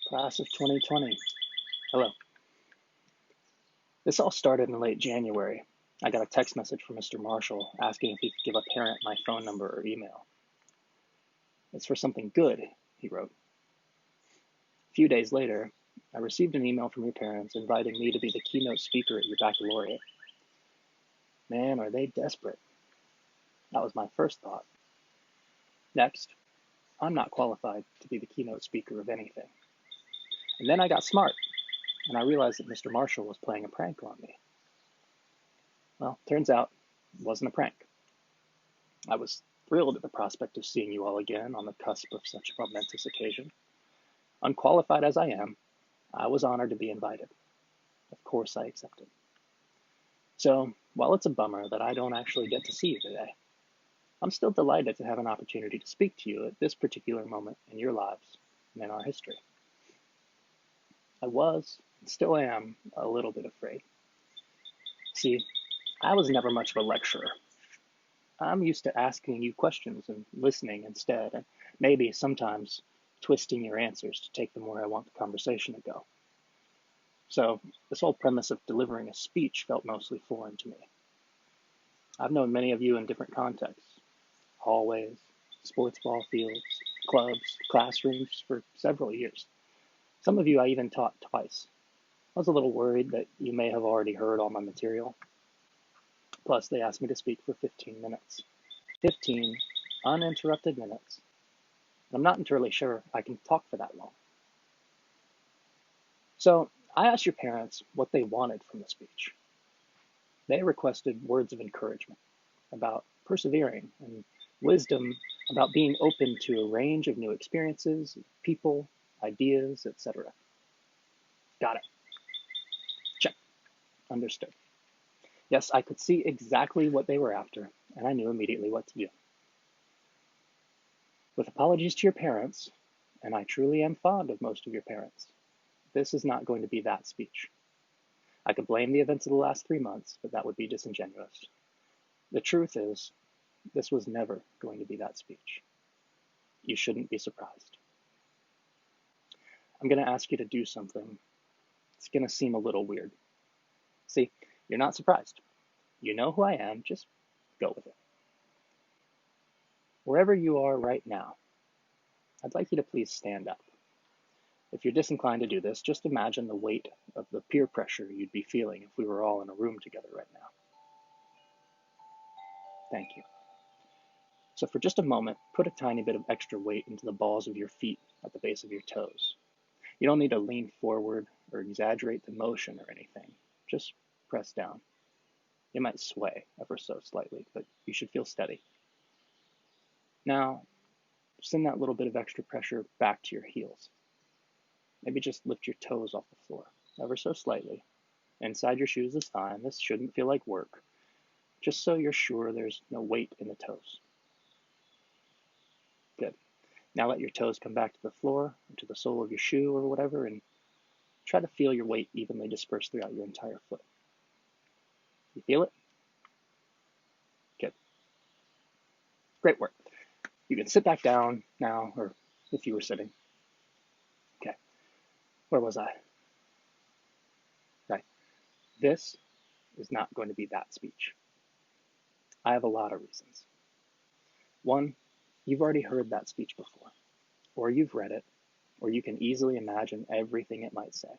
Class of 2020. Hello. This all started in late January. I got a text message from Mr. Marshall asking if he could give a parent my phone number or email. It's for something good, he wrote. A few days later, I received an email from your parents inviting me to be the keynote speaker at your baccalaureate. Man, are they desperate. That was my first thought. Next, I'm not qualified to be the keynote speaker of anything. And then I got smart, and I realized that Mr. Marshall was playing a prank on me. Well, turns out it wasn't a prank. I was thrilled at the prospect of seeing you all again on the cusp of such a momentous occasion. Unqualified as I am, I was honored to be invited. Of course I accepted. So, while it's a bummer that I don't actually get to see you today, I'm still delighted to have an opportunity to speak to you at this particular moment in your lives and in our history. I was, and still am, a little bit afraid. See, I was never much of a lecturer. I'm used to asking you questions and listening instead, and maybe sometimes twisting your answers to take them where I want the conversation to go. So this whole premise of delivering a speech felt mostly foreign to me. I've known many of you in different contexts: hallways, sports ball fields, clubs, classrooms for several years. Some of you I even taught twice. I was a little worried that you may have already heard all my material. Plus, they asked me to speak for 15 minutes. 15 uninterrupted minutes. I'm not entirely sure I can talk for that long. So I asked your parents what they wanted from the speech. They requested words of encouragement about persevering and wisdom about being open to a range of new experiences, people, ideas, etc. Got it. Check. Understood. Yes, I could see exactly what they were after, and I knew immediately what to do. With apologies to your parents, and I truly am fond of most of your parents, this is not going to be that speech. I could blame the events of the last 3 months, but that would be disingenuous. The truth is, this was never going to be that speech. You shouldn't be surprised. I'm going to ask you to do something. It's going to seem a little weird. See, you're not surprised. You know who I am, just go with it. Wherever you are right now, I'd like you to please stand up. If you're disinclined to do this, just imagine the weight of the peer pressure you'd be feeling if we were all in a room together right now. Thank you. So for just a moment, put a tiny bit of extra weight into the balls of your feet at the base of your toes. You don't need to lean forward or exaggerate the motion or anything. Just press down. It might sway ever so slightly, but you should feel steady. Now, send that little bit of extra pressure back to your heels. Maybe just lift your toes off the floor, ever so slightly. Inside your shoes is fine. This shouldn't feel like work. Just so you're sure there's no weight in the toes. Good. Now let your toes come back to the floor, or to the sole of your shoe or whatever, and try to feel your weight evenly dispersed throughout your entire foot. You feel it? Good. Great work. You can sit back down now, or if you were sitting. Okay. Where was I? Right. This is not going to be that speech. I have a lot of reasons. One, you've already heard that speech before, or you've read it, or you can easily imagine everything it might say.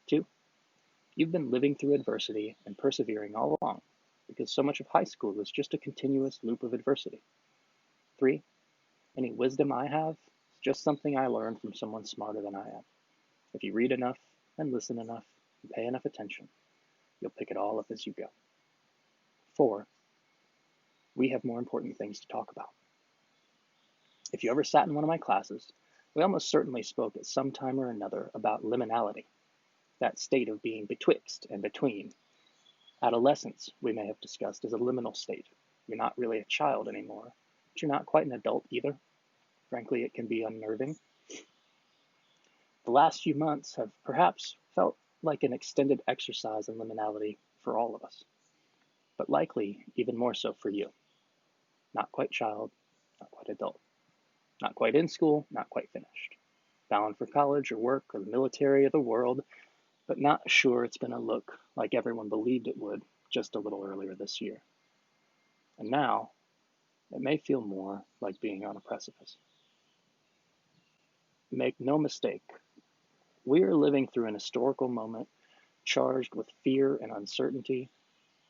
Two, you've been living through adversity and persevering all along, because so much of high school was just a continuous loop of adversity. Three, any wisdom I have is just something I learned from someone smarter than I am. If you read enough and listen enough and pay enough attention, you'll pick it all up as you go. Four, we have more important things to talk about. If you ever sat in one of my classes, we almost certainly spoke at some time or another about liminality, that state of being betwixt and between. Adolescence, we may have discussed, is a liminal state. You're not really a child anymore, but you're not quite an adult either. Frankly, it can be unnerving. The last few months have perhaps felt like an extended exercise in liminality for all of us, but likely even more so for you. Not quite child, not quite adult. Not quite in school, not quite finished. bound for college or work or the military or the world, but not sure it's going to look like everyone believed it would just a little earlier this year. And now, it may feel more like being on a precipice. Make no mistake, we are living through an historical moment charged with fear and uncertainty,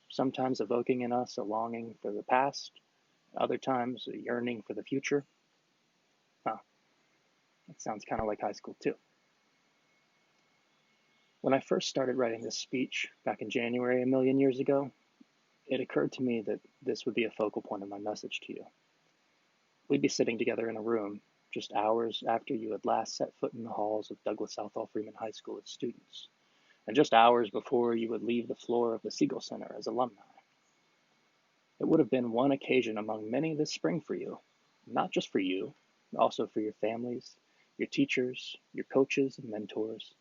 sometimes evoking in us a longing for the past, other times a yearning for the future. Huh, that sounds kind of like high school too. When I first started writing this speech back in January a million years ago, it occurred to me that this would be a focal point of my message to you. We'd be sitting together in a room just hours after you had last set foot in the halls of Douglas Southall Freeman High School as students, and just hours before you would leave the floor of the Siegel Center as alumni. It would have been one occasion among many this spring for you, not just for you, but also for your families, your teachers, your coaches and mentors,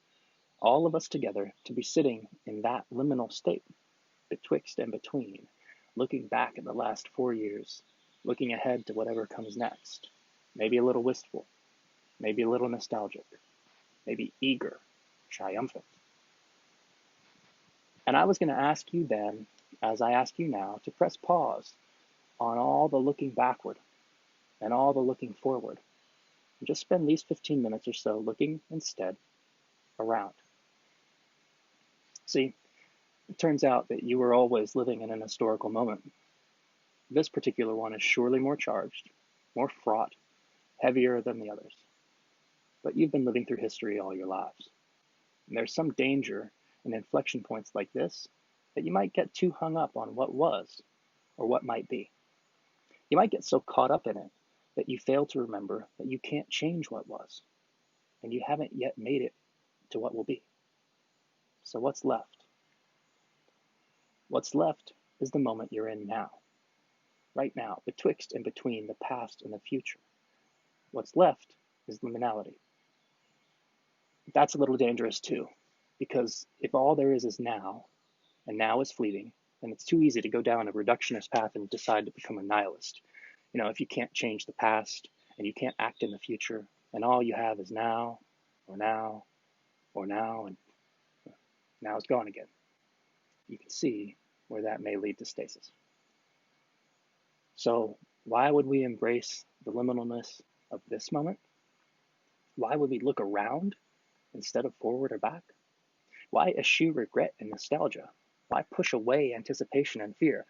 all of us together to be sitting in that liminal state, betwixt and between, looking back at the last 4 years, looking ahead to whatever comes next, maybe a little wistful, maybe a little nostalgic, maybe eager, triumphant. And I was going to ask you then, as I ask you now, to press pause on all the looking backward and all the looking forward, and just spend these 15 minutes or so looking instead around. See, it turns out that you were always living in an historical moment. This particular one is surely more charged, more fraught, heavier than the others. But you've been living through history all your lives. And there's some danger in inflection points like this that you might get too hung up on what was or what might be. You might get so caught up in it that you fail to remember that you can't change what was, and you haven't yet made it to what will be. So what's left? What's left is the moment you're in now, right now, betwixt and between the past and the future. What's left is liminality. That's a little dangerous too, because if all there is now, and now is fleeting, then it's too easy to go down a reductionist path and decide to become a nihilist. You know, if you can't change the past, and you can't act in the future, and all you have is now, or now, or now, and now it's gone again. You can see where that may lead to stasis. So why would we embrace the liminalness of this moment? Why would we look around instead of forward or back? Why eschew regret and nostalgia? Why push away anticipation and fear?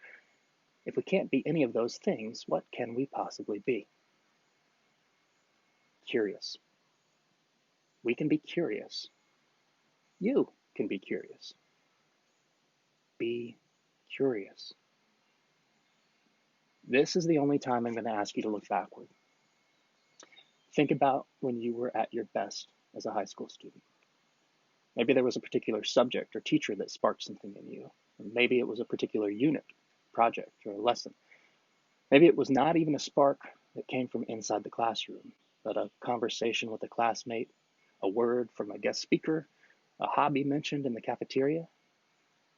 If we can't be any of those things, what can we possibly be? Curious. We can be curious. You can be curious. Be curious. This is the only time I'm going to ask you to look backward. Think about when you were at your best as a high school student. Maybe there was a particular subject or teacher that sparked something in you. Or maybe it was a particular unit, project, or a lesson. Maybe it was not even a spark that came from inside the classroom, but a conversation with a classmate, a word from a guest speaker, a hobby mentioned in the cafeteria.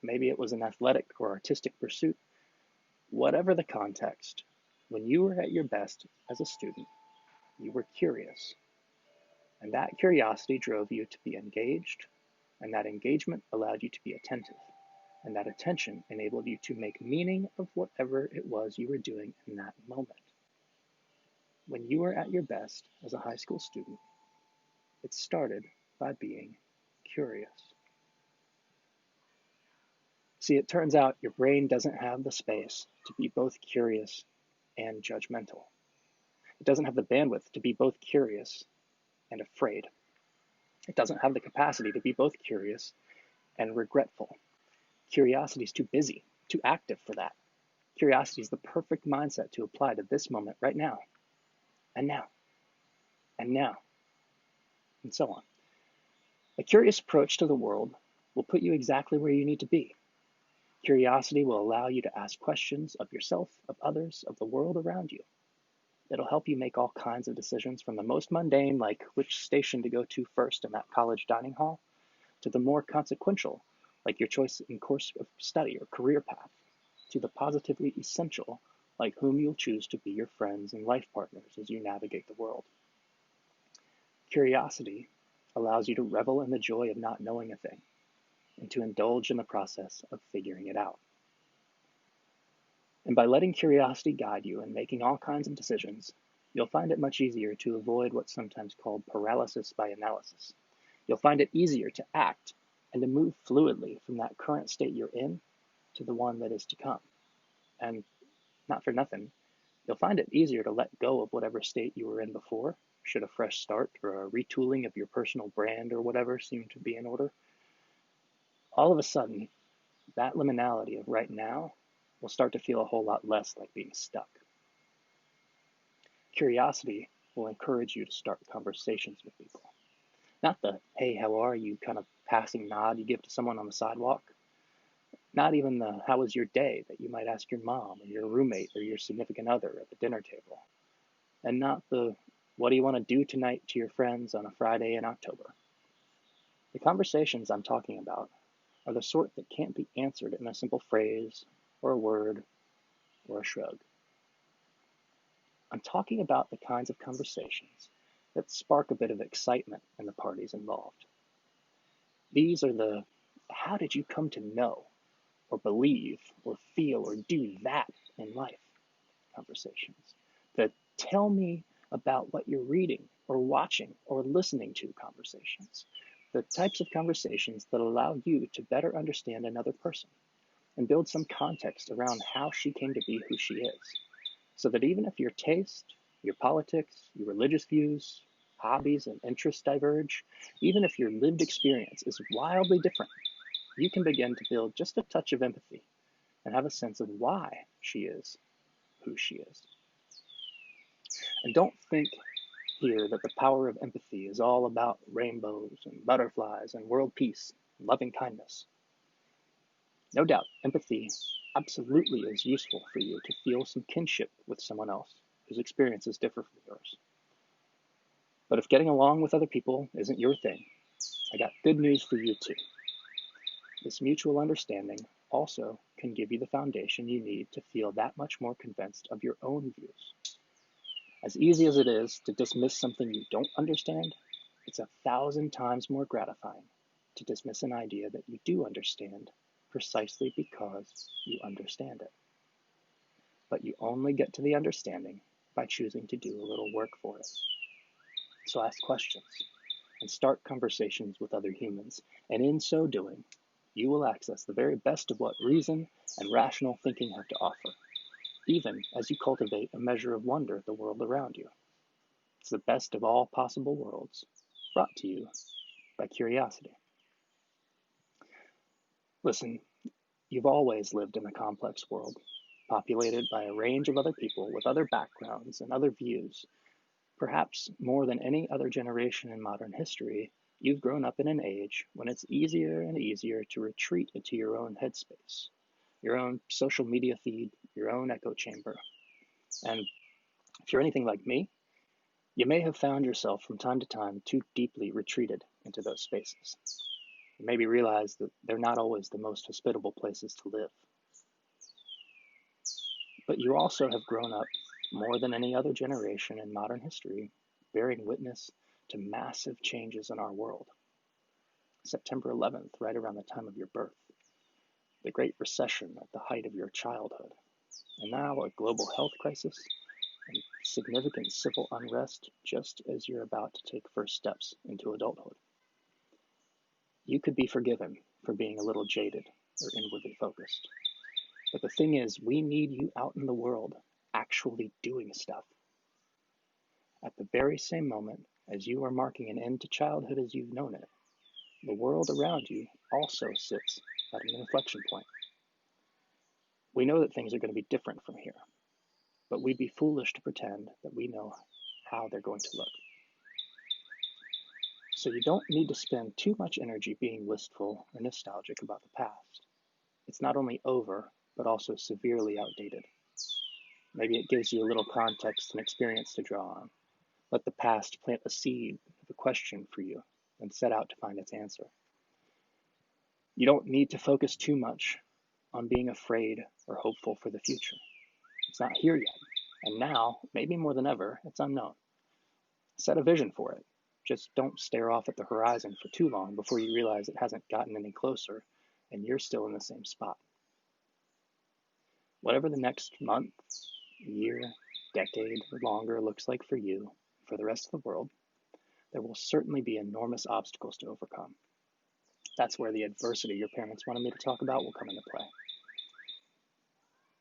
Maybe it was an athletic or artistic pursuit. Whatever the context, when you were at your best as a student, you were curious. And that curiosity drove you to be engaged, and that engagement allowed you to be attentive. And that attention enabled you to make meaning of whatever it was you were doing in that moment. When you were at your best as a high school student, it started by being curious. See, it turns out your brain doesn't have the space to be both curious and judgmental. It doesn't have the bandwidth to be both curious and afraid. It doesn't have the capacity to be both curious and regretful. Curiosity is too busy, too active for that. Curiosity is the perfect mindset to apply to this moment right now, and now, and now, and so on. A curious approach to the world will put you exactly where you need to be. Curiosity will allow you to ask questions of yourself, of others, of the world around you. It'll help you make all kinds of decisions, from the most mundane, like which station to go to first in that college dining hall, to the more consequential, like your choice in course of study or career path, to the positively essential, like whom you'll choose to be your friends and life partners as you navigate the world. Curiosity allows you to revel in the joy of not knowing a thing and to indulge in the process of figuring it out. And by letting curiosity guide you in making all kinds of decisions, you'll find it much easier to avoid what's sometimes called paralysis by analysis. You'll find it easier to act and to move fluidly from that current state you're in to the one that is to come. And not for nothing, you'll find it easier to let go of whatever state you were in before, should a fresh start or a retooling of your personal brand or whatever seem to be in order. All of a sudden, that liminality of right now will start to feel a whole lot less like being stuck. Curiosity will encourage you to start conversations with people. Not the, hey, how are you, kind of passing nod you give to someone on the sidewalk. Not even the, how was your day, that you might ask your mom or your roommate or your significant other at the dinner table. And not the, what do you want to do tonight to your friends on a Friday in October. The conversations I'm talking about are the sort that can't be answered in a simple phrase or a word or a shrug. I'm talking about the kinds of conversations that spark a bit of excitement in the parties involved. These are the, how did you come to know or believe or feel or do that in life conversations. The tell me about what you're reading or watching or listening to conversations. The types of conversations that allow you to better understand another person and build some context around how she came to be who she is. So that even if your taste, your politics, your religious views, hobbies, and interests diverge, even if your lived experience is wildly different, you can begin to build just a touch of empathy and have a sense of why she is who she is. And don't think here that the power of empathy is all about rainbows and butterflies and world peace and loving kindness. No doubt, empathy absolutely is useful for you to feel some kinship with someone else whose experiences differ from yours. But if getting along with other people isn't your thing, I got good news for you too. This mutual understanding also can give you the foundation you need to feel that much more convinced of your own views. As easy as it is to dismiss something you don't understand, it's 1,000 times more gratifying to dismiss an idea that you do understand precisely because you understand it. But you only get to the understanding by choosing to do a little work for it. So ask questions and start conversations with other humans, and in so doing, you will access the very best of what reason and rational thinking have to offer, even as you cultivate a measure of wonder at the world around you. It's the best of all possible worlds, brought to you by curiosity. Listen, you've always lived in a complex world, populated by a range of other people with other backgrounds and other views. Perhaps more than any other generation in modern history, you've grown up in an age when it's easier and easier to retreat into your own headspace, your own social media feed, your own echo chamber. And if you're anything like me, you may have found yourself from time to time too deeply retreated into those spaces. You maybe realize that they're not always the most hospitable places to live. But you also have grown up more than any other generation in modern history, bearing witness to massive changes in our world. September 11th, right around the time of your birth, the Great Recession at the height of your childhood, and now a global health crisis and significant civil unrest just as you're about to take first steps into adulthood. You could be forgiven for being a little jaded or inwardly focused. But the thing is, we need you out in the world, actually doing stuff. At the very same moment as you are marking an end to childhood as you've known it, the world around you also sits at an inflection point. We know that things are going to be different from here, but we'd be foolish to pretend that we know how they're going to look. So you don't need to spend too much energy being wistful or nostalgic about the past. It's not only over, but also severely outdated. Maybe it gives you a little context and experience to draw on. Let the past plant a seed of a question for you and set out to find its answer. You don't need to focus too much on being afraid or hopeful for the future. It's not here yet, and now, maybe more than ever, it's unknown. Set a vision for it Just don't stare off at the horizon for too long before you realize it hasn't gotten any closer and you're still in the same spot. Whatever the next month, year, decade, or longer looks like for you, for the rest of the world, there will certainly be enormous obstacles to overcome. That's where the adversity your parents wanted me to talk about will come into play.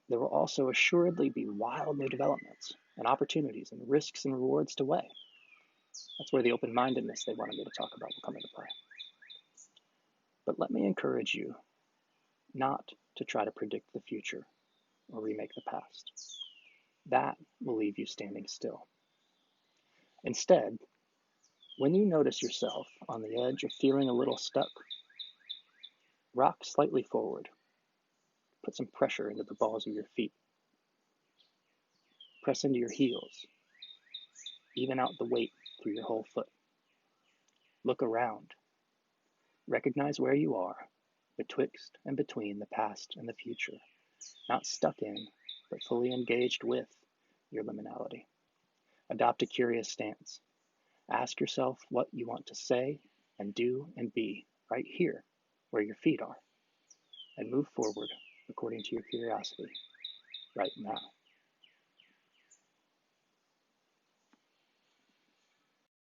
There will also assuredly be wild new developments and opportunities and risks and rewards to weigh. That's where the open-mindedness they wanted me to talk about will come into play. But let me encourage you not to try to predict the future or remake the past. That will leave you standing still. Instead, when you notice yourself on the edge of feeling a little stuck, rock slightly forward. Put some pressure into the balls of your feet. Press into your heels. Even out the weight through your whole foot. Look around. Recognize where you are, betwixt and between the past and the future, not stuck in, but fully engaged with your liminality. Adopt a curious stance. Ask yourself what you want to say and do and be right here, where your feet are, and move forward according to your curiosity right now.